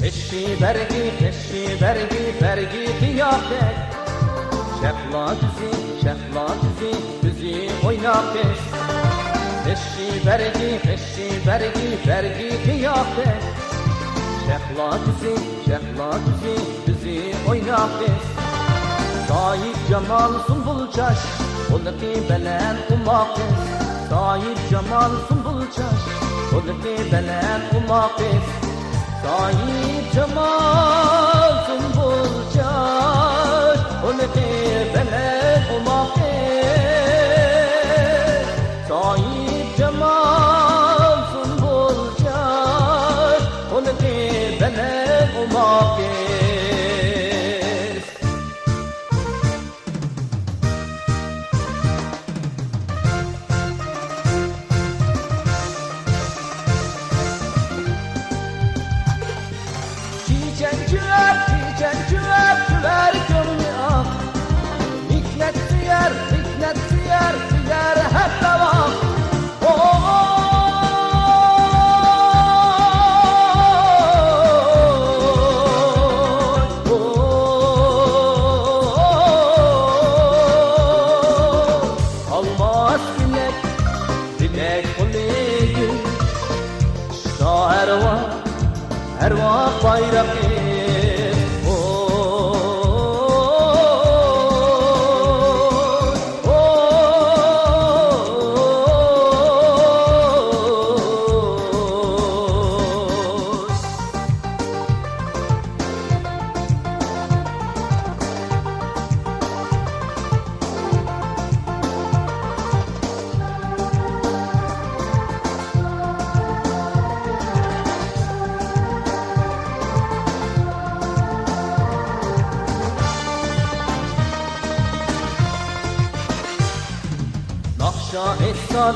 Eşi bergi kıyafet şefla düzi düzi oynak kes. Eşi bergi kıyafet şefla düzi düzi oynak kes. Sahip cemal sumbul çaş olaki belen umak kes. Sahip cemal sumbul çaş olaki belen umak kes. Sahip cemal sumbul çaş olaki belen umak kes. Sahip cemal sumbul çaş olaki belen umak kes. Çiçek güver gönlü ak. Miknet siyer hep devam. Almaz dilek kulügün. İşte her vak bayrak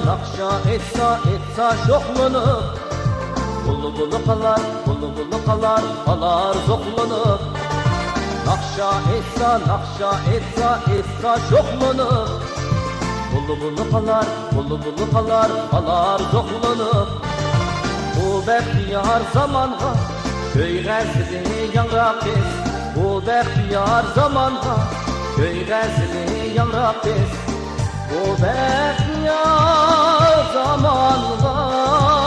Nakşa etsa şoklunu. Bulu kalar zoklunu. Nakşa etsa şoklunu. Bulu kalar zoklunu. Bu behtiyar zamanha köy gazili yanrak kes. Bu behtiyar zamanha köy gazili yanrak kes. Bu behtiyar zamanlar